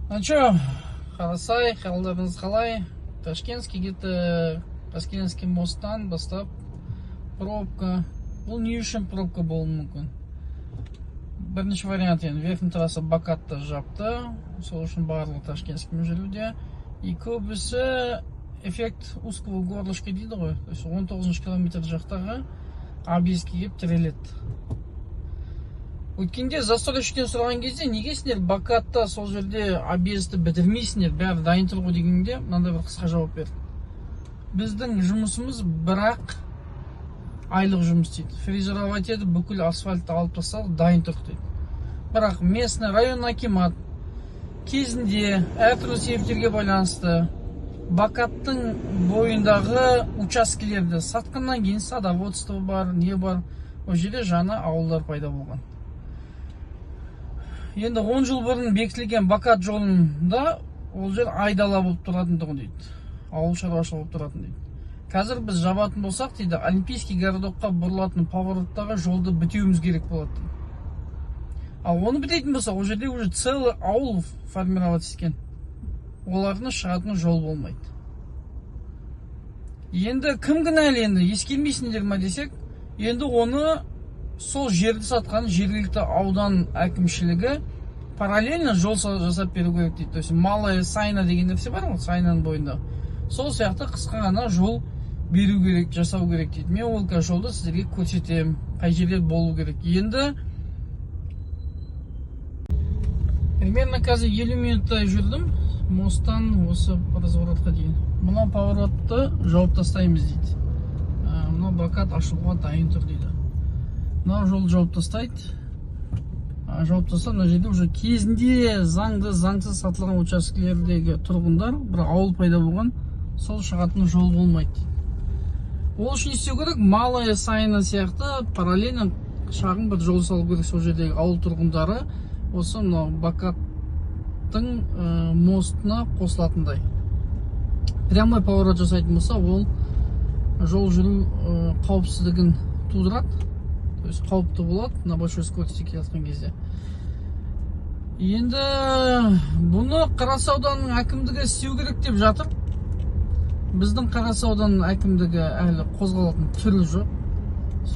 Ну что, Қарасай, қалдарыңыз қалай? Ташкентский где-то Ташкентский мосттан бастап пробка. Бұл не үшін пробка болуы мүмкін? Бірінші вариант енді верхний трасса Бакатты жапты, сол үшін барлығы Ташкентскімен жүруде. И көбісі эффект узкого горлышка дейді ғой. То есть 19 километр жақтағы объездке келіп тіреледі. Өткенде застройщиктен сұраған кезде, неге сендер Бакатта сол жерде объезді бітірмейсіңдер, бәрі дайын тұр ғой дегенде, мынандай бір қысқа жауап берді. Біздің жұмысымыз бірақ айлық жұмыс дейді. Фрезеровать етіп, бүкіл асфальтты алып тастадық, дайын тұр дейді. Бірақ местный район акимат кезінде әртүрлі себептерге байланысты Бакаттың бойындағы учаскелерді сатқаннан кейін садоводство бар, не бар, ол жерде жаңа ауылдар пайда болған. Енді 10 жыл бұрын бекітілген Бакат жолында ол жер айдала болып тұратындығы дейді. Ауыл шаруашылығы болып тұратын дейді. Қазір біз жабатын болсақ дейді, Олимпийский городокқа бұрылатын повороттағы жолды бітеуіміз керек болады дейді. Ал оны бітейтін болса, ол жерде уже целый ауыл формировать еткен. Олардың шығатын жол болмайды. Енді кім кінәлі енді ескермейсіңдер ма десек, енді оны сол жерді сатқан жергілікті аудан әкімшілігі параллельно жол жасап беру керек дейді. То есть Малая Сайна деген нәрсе бар ғой, Сайнаның бойында. Сол сияқты қысқа ғана жол беру керек, жасау керек дейді. Мен ол жолды сіздерге көрсетемін, қай жерде болу керек. Енді примерно қазір 50 минуттай жүрдім мосттан осы разворотқа дейін. Мына поворотты жауып тастаймыз дейді. Мына Бакат ашуға дайын тұр дейді. Мына жол жауып тастайды. Жауып тастап, мына жерде уже кезінде заңды, заңсыз сатылған учаскелердегі тұрғындар, бір ауыл пайда болған, сол шығатын жол болмайды дейді. Ол үшін не істеу керек? Малая Сайна сияқты параллельно шағын бір жол салу керек сол жердегі ауыл тұрғындары осы мына Бакаттың мостына қосылатындай. Прямой поворот жасайтын болса, ол жол жүру қауіпсіздігін тудырады. То есть қауіпті болады на большой скорости келе жатқан кезде. Енді бұны Қарасай ауданының әкімдігі істеу керек деп жатыр. Біздің Қарасай ауданының әкімдігі әлі қозғалатын түрі жоқ.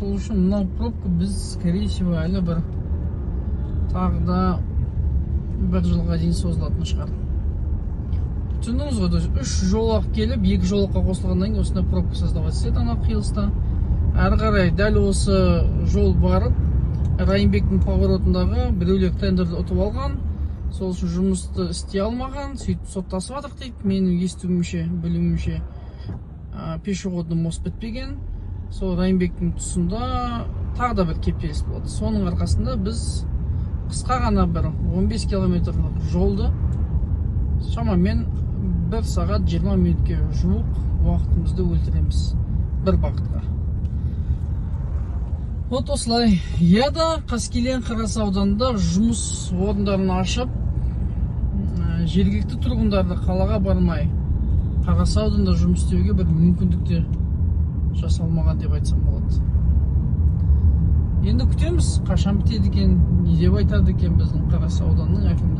Сол үшін мынау пробка біз, скорее всего, әлі бір тағы да бір жылға дейін созылатын шығар. Түсіндіңіз ғой, 3 жолақ келіп, 2 жолаққа қосылғаннан кейін осындай пробка создавать етеді ана қиылыста. Әрі қарай дәл осы жол барып, Райымбектің поворотындағы біреулер тендерді ұтып алған, сол үшін жұмысты істей алмаған, сөйтіп соттасып жатыр дейді. Менің естуімше, білуімше, пешеходный мост бітпеген. Сол Райымбектің тұсында тағы да бір кептеліс болады. Соның арқасында біз қысқа ғана бір 15 километрлік жолды шамамен 1 сағат 20 минутке жуық уақытымызды өлтіреміз бір бағытқа. Вот осылай. Яда Қаскелең Қарасай ауданында жұмыс орындарын ашып, жергілікті тұрғындарды қалаға бармай Қарасай ауданында жұмыс істеуге бір мүмкіндікте жасалмаған деп айтсам болады. Енді күтеміз, қашан бітеді екен, не деп айтады екен біздің Қарасай ауданының әкімдігі.